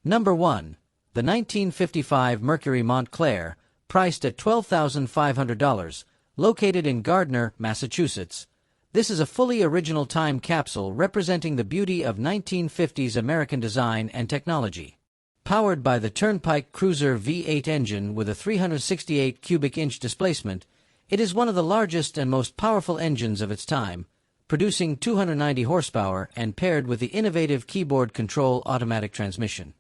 Number 1. The 1955 Mercury Montclair, priced at $12,500, located in Gardner, Massachusetts. This is a fully original time capsule representing the beauty of 1950s American design and technology. Powered by the Turnpike Cruiser V8 engine with a 368 cubic inch displacement, it is one of the largest and most powerful engines of its time, producing 290 horsepower and paired with the innovative keyboard control automatic transmission.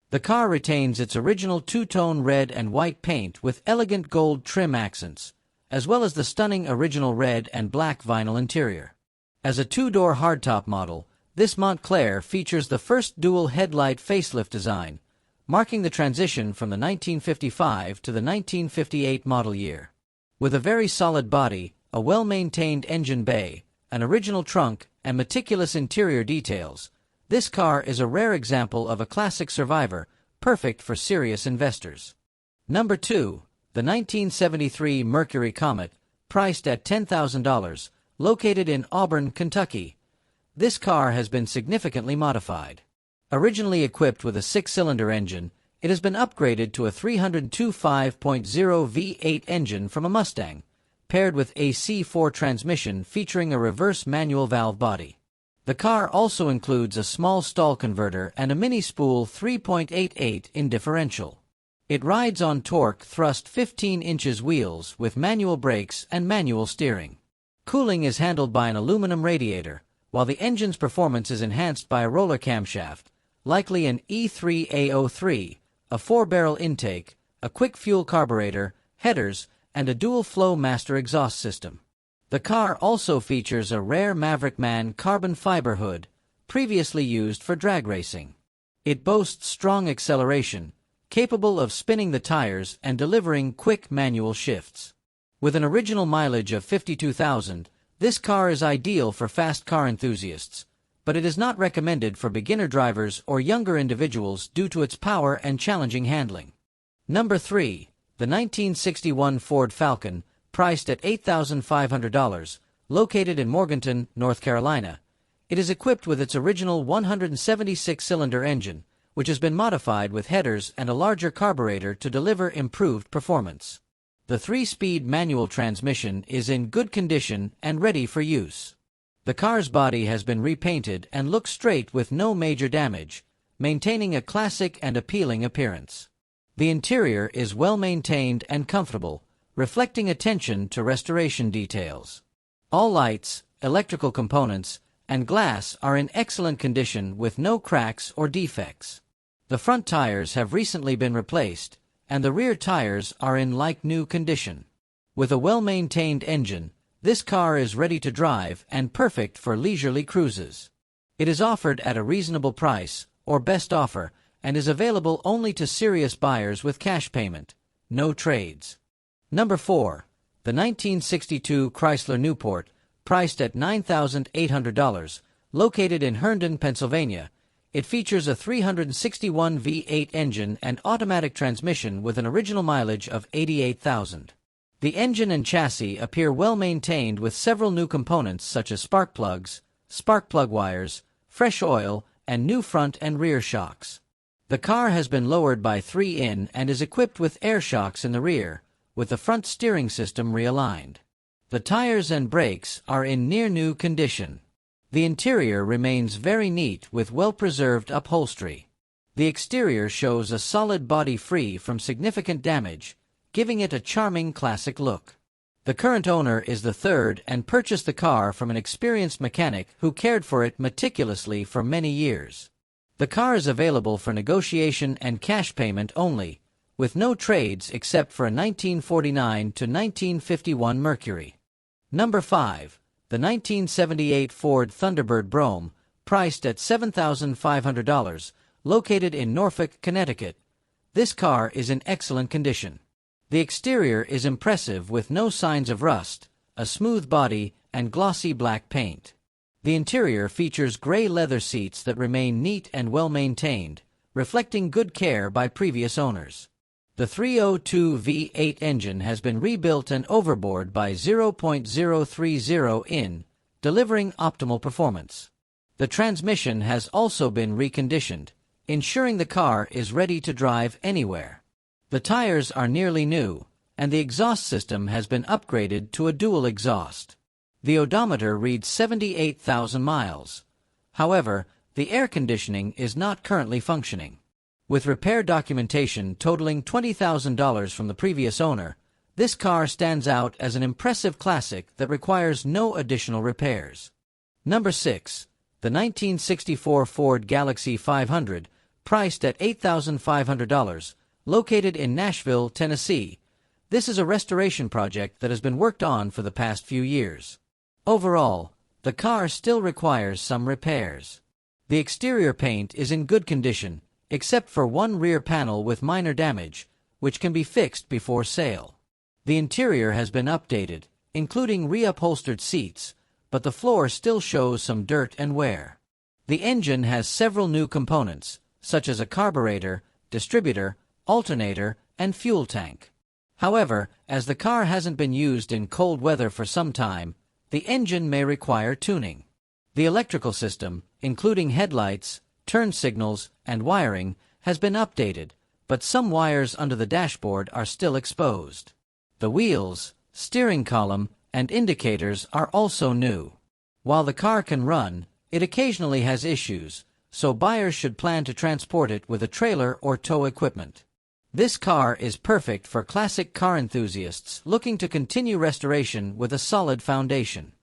The car retains its original two-tone red and white paint with elegant gold trim accents, as well as the stunning original red and black vinyl interior. As a two-door hardtop model, this Montclair features the first dual headlight facelift design, marking the transition from the 1955 to the 1958 model year. With a very solid body, a well-maintained engine bay, an original trunk, and meticulous interior details, this car is a rare example of a classic survivor, perfect for serious investors. Number 2. The 1973 Mercury Comet, priced at $10,000, located in Auburn, Kentucky. This car has been significantly modified. Originally equipped with a 6-cylinder engine, it has been upgraded to a 302 5.0 V8 engine from a Mustang, paired with a C4 transmission featuring a reverse manual valve body. The car also includes a small stall converter and a mini-spool 3.88 in differential. It rides on torque thrust 15 inches wheels with manual brakes and manual steering. Cooling is handled by an aluminum radiator, while the engine's performance is enhanced by a roller camshaft, likely an E3A03, a 4-barrel intake, a quick fuel carburetor, headers, and a dual-flow master exhaust system. The car also features a rare Maverick Man carbon fiber hood, previously used for drag racing. It boasts strong acceleration, capable of spinning the tires and delivering quick manual shifts. With an original mileage of 52,000, this car is ideal for fast car enthusiasts, but it is not recommended for beginner drivers or younger individuals due to its power and challenging handling. Number 3. The 1961 Ford Falcon, priced at $8,500, located in Morganton, North Carolina. It is equipped with its original 176-cylinder engine, which has been modified with headers and a larger carburetor to deliver improved performance. The 3-speed manual transmission is in good condition and ready for use. The car's body has been repainted and looks straight with no major damage, maintaining a classic and appealing appearance. The interior is well maintained and comfortable, reflecting attention to restoration details. All lights, electrical components, and glass are in excellent condition with no cracks or defects. The front tires have recently been replaced, and the rear tires are in like-new condition. With a well-maintained engine, this car is ready to drive and perfect for leisurely cruises. It is offered at a reasonable price, or best offer, and is available only to serious buyers with cash payment, no trades. Number 4. The 1962 Chrysler Newport, priced at $9,800, located in Herndon, Pennsylvania. It features a 361 V8 engine and automatic transmission with an original mileage of 88,000. The engine and chassis appear well maintained with several new components such as spark plugs, spark plug wires, fresh oil, and new front and rear shocks. The car has been lowered by 3 in and is equipped with air shocks in the rear, with the front steering system realigned. The tires and brakes are in near-new condition. The interior remains very neat with well-preserved upholstery. The exterior shows a solid body free from significant damage, giving it a charming classic look. The current owner is the third and purchased the car from an experienced mechanic who cared for it meticulously for many years. The car is available for negotiation and cash payment only, with no trades except for a 1949 to 1951 Mercury. Number 5. The 1978 Ford Thunderbird Brougham, priced at $7,500, located in Norfolk, Connecticut. This car is in excellent condition. The exterior is impressive with no signs of rust, a smooth body, and glossy black paint. The interior features gray leather seats that remain neat and well maintained, reflecting good care by previous owners. The 302 V8 engine has been rebuilt and overboard by 0.030 in, delivering optimal performance. The transmission has also been reconditioned, ensuring the car is ready to drive anywhere. The tires are nearly new, and the exhaust system has been upgraded to a dual exhaust. The odometer reads 78,000 miles. However, the air conditioning is not currently functioning. With repair documentation totaling $20,000 from the previous owner, this car stands out as an impressive classic that requires no additional repairs. Number 6. The 1964 Ford Galaxy 500, priced at $8,500, located in Nashville, Tennessee. This is a restoration project that has been worked on for the past few years. Overall, the car still requires some repairs. The exterior paint is in good condition, except for one rear panel with minor damage, which can be fixed before sale. The interior has been updated, including reupholstered seats, but the floor still shows some dirt and wear. The engine has several new components, such as a carburetor, distributor, alternator, and fuel tank. However, as the car hasn't been used in cold weather for some time, the engine may require tuning. The electrical system, including headlights, turn signals, and wiring, has been updated, but some wires under the dashboard are still exposed. The wheels, steering column, and indicators are also new. While the car can run, it occasionally has issues, so buyers should plan to transport it with a trailer or tow equipment. This car is perfect for classic car enthusiasts looking to continue restoration with a solid foundation.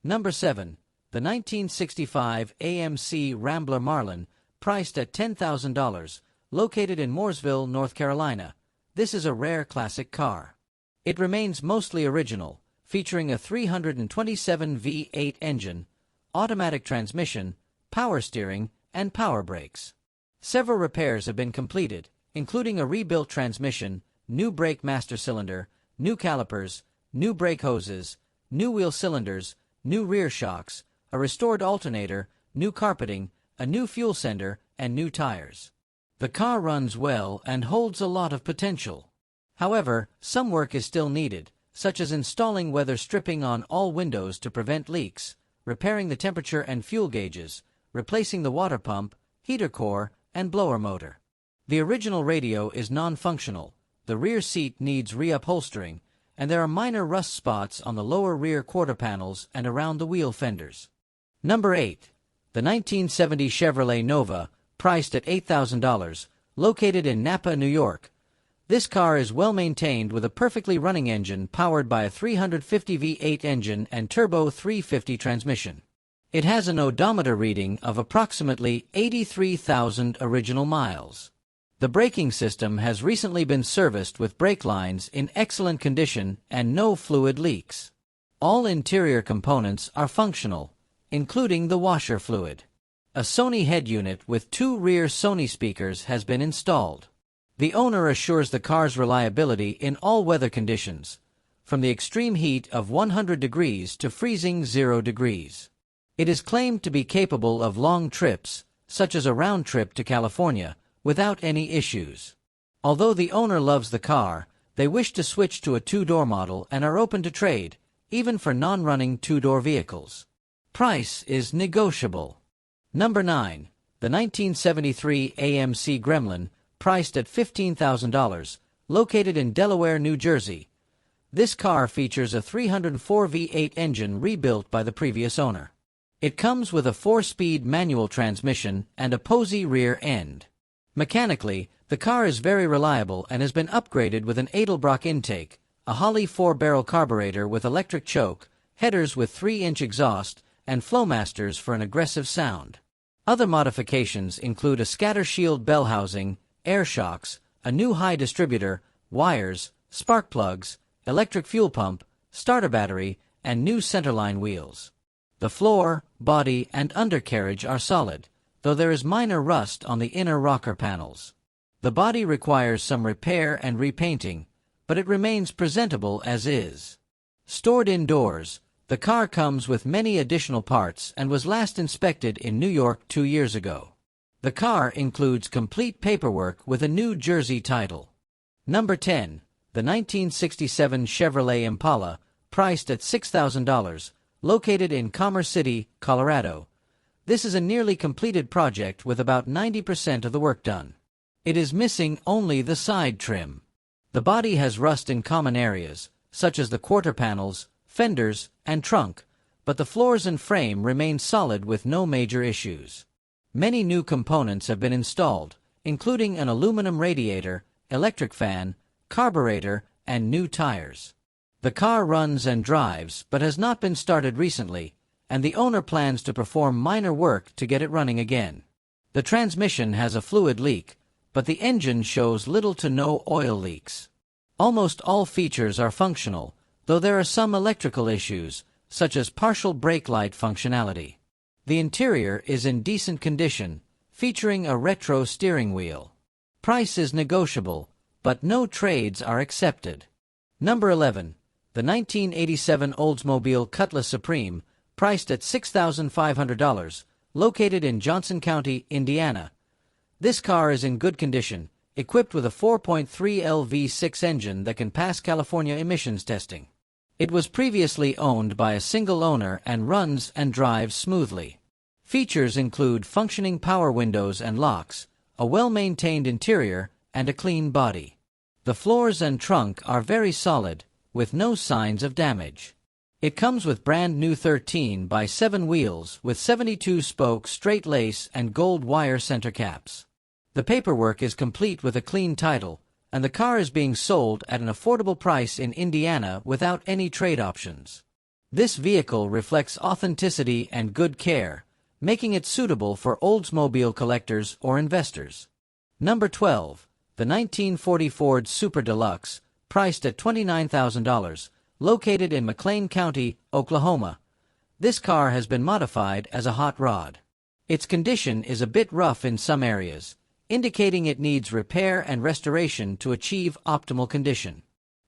Number 7. The 1965 AMC Rambler Marlin, priced at $10,000, located in Mooresville, North Carolina. This is a rare classic car. It remains mostly original, featuring a 327 V8 engine, automatic transmission, power steering, and power brakes. Several repairs have been completed, including a rebuilt transmission, new brake master cylinder, new calipers, new brake hoses, new wheel cylinders, new rear shocks, a restored alternator, new carpeting, a new fuel sender, and new tires. The car runs well and holds a lot of potential. However, some work is still needed, such as installing weather stripping on all windows to prevent leaks, repairing the temperature and fuel gauges, replacing the water pump, heater core, and blower motor. The original radio is non-functional, the rear seat needs reupholstering, and there are minor rust spots on the lower rear quarter panels and around the wheel fenders. Number 8. The 1970 Chevrolet Nova, priced at $8,000, located in Napa, New York. This car is well maintained with a perfectly running engine powered by a 350 V8 engine and turbo 350 transmission. It has an odometer reading of approximately 83,000 original miles. The braking system has recently been serviced with brake lines in excellent condition and no fluid leaks. All interior components are functional, including the washer fluid. A Sony head unit with 2 rear Sony speakers has been installed. The owner assures the car's reliability in all weather conditions, from the extreme heat of 100 degrees to freezing 0 degrees. It is claimed to be capable of long trips, such as a round trip to California, without any issues. Although the owner loves the car, they wish to switch to a 2-door model and are open to trade, even for non-running 2-door vehicles. Price is negotiable. Number 9. The 1973 AMC Gremlin, priced at $15,000, located in Delaware, New Jersey. This car features a 304 V8 engine rebuilt by the previous owner. It comes with a 4-speed manual transmission and a posy rear end. Mechanically, the car is very reliable and has been upgraded with an Edelbrock intake, a Holley 4-barrel carburetor with electric choke, headers with 3-inch exhaust, and Flowmasters for an aggressive sound. Other modifications include a scatter shield bell housing, air shocks, a new high distributor, wires, spark plugs, electric fuel pump, starter battery, and new centerline wheels. The floor, body, and undercarriage are solid, though there is minor rust on the inner rocker panels. The body requires some repair and repainting, but it remains presentable as is. Stored indoors, the car comes with many additional parts and was last inspected in New York 2 years ago. The car includes complete paperwork with a New Jersey title. Number 10. The 1967 Chevrolet Impala, priced at $6,000, located in Commerce City, Colorado. This is a nearly completed project with about 90% of the work done. It is missing only the side trim. The body has rust in common areas, such as the quarter panels, fenders, and trunk, but the floors and frame remain solid with no major issues. Many new components have been installed, including an aluminum radiator, electric fan, carburetor, and new tires. The car runs and drives but has not been started recently, and the owner plans to perform minor work to get it running again. The transmission has a fluid leak, but the engine shows little to no oil leaks. Almost all features are functional, though there are some electrical issues, such as partial brake light functionality. The interior is in decent condition, featuring a retro steering wheel. Price is negotiable, but no trades are accepted. Number 11. The 1987 Oldsmobile Cutlass Supreme, priced at $6,500, located in Johnson County, Indiana. This car is in good condition, equipped with a 4.3L V6 engine that can pass California emissions testing. It was previously owned by a single owner and runs and drives smoothly. Features include functioning power windows and locks, a well-maintained interior, and a clean body. The floors and trunk are very solid, with no signs of damage. It comes with brand new 13 by 7 wheels with 72-spoke straight lace and gold wire center caps. The paperwork is complete with a clean title, and the car is being sold at an affordable price in Indiana without any trade options. This vehicle reflects authenticity and good care, making it suitable for Oldsmobile collectors or investors. Number 12. The 1940 Ford Super Deluxe, priced at $29,000, located in McLean County, Oklahoma. This car has been modified as a hot rod. Its condition is a bit rough in some areas, indicating it needs repair and restoration to achieve optimal condition.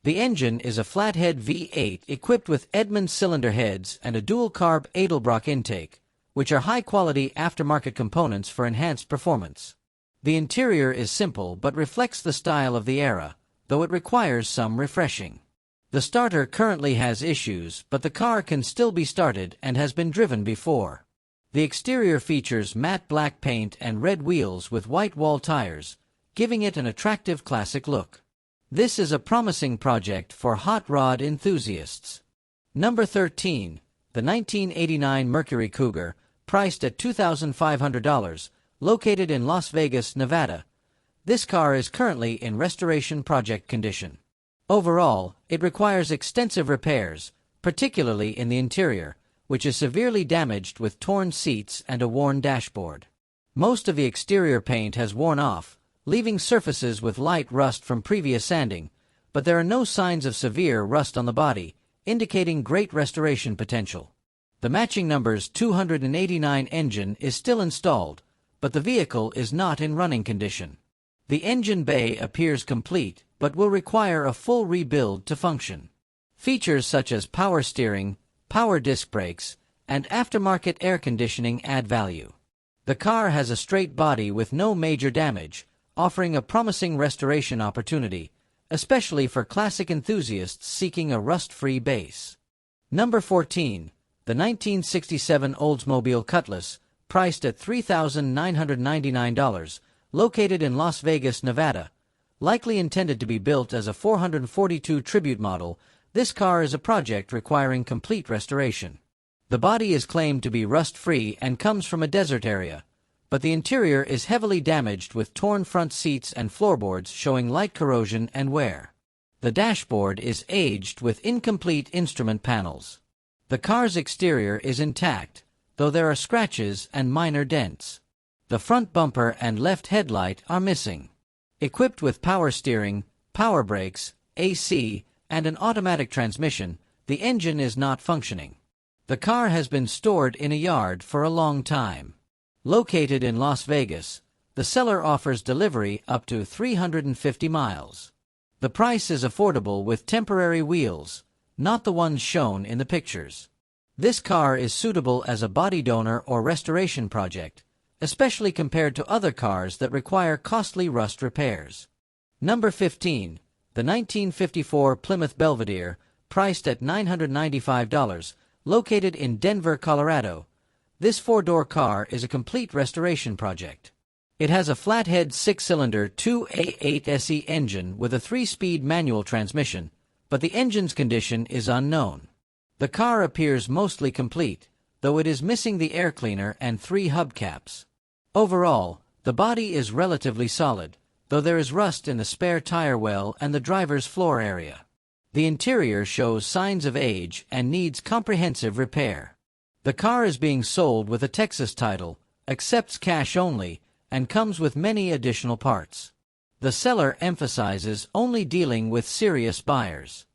The engine is a flathead V8 equipped with Edmunds cylinder heads and a dual-carb Edelbrock intake, which are high-quality aftermarket components for enhanced performance. The interior is simple but reflects the style of the era, though it requires some refreshing. The starter currently has issues, but the car can still be started and has been driven before. The exterior features matte black paint and red wheels with white wall tires, giving it an attractive classic look. This is a promising project for hot rod enthusiasts. Number 13. The 1989 Mercury Cougar, priced at $2,500, located in Las Vegas, Nevada. This car is currently in restoration project condition. Overall, it requires extensive repairs, particularly in the interior, which is severely damaged with torn seats and a worn dashboard. Most of the exterior paint has worn off, leaving surfaces with light rust from previous sanding, but there are no signs of severe rust on the body, indicating great restoration potential. The matching numbers 289 engine is still installed, but the vehicle is not in running condition. The engine bay appears complete, but will require a full rebuild to function. Features such as power steering, power disc brakes, and aftermarket air conditioning add value. The car has a straight body with no major damage, offering a promising restoration opportunity, especially for classic enthusiasts seeking a rust-free base. Number 14. The 1967 Oldsmobile Cutlass, priced at $3,999, located in Las Vegas, Nevada. Likely intended to be built as a 442 Tribute model, this car is a project requiring complete restoration. The body is claimed to be rust-free and comes from a desert area, but the interior is heavily damaged with torn front seats and floorboards showing light corrosion and wear. The dashboard is aged with incomplete instrument panels. The car's exterior is intact, though there are scratches and minor dents. The front bumper and left headlight are missing. Equipped with power steering, power brakes, AC, and an automatic transmission, the engine is not functioning. The car has been stored in a yard for a long time. Located in Las Vegas, the seller offers delivery up to 350 miles. The price is affordable with temporary wheels, not the ones shown in the pictures. This car is suitable as a body donor or restoration project, especially compared to other cars that require costly rust repairs. Number 15. The 1954 Plymouth Belvedere, priced at $995, located in Denver, Colorado. This four-door car is a complete restoration project. It has a flathead six-cylinder 2A8 SE engine with a 3-speed manual transmission, but the engine's condition is unknown. The car appears mostly complete, though it is missing the air cleaner and 3 hubcaps. Overall, the body is relatively solid, though there is rust in the spare tire well and the driver's floor area. The interior shows signs of age and needs comprehensive repair. The car is being sold with a Texas title, accepts cash only, and comes with many additional parts. The seller emphasizes only dealing with serious buyers.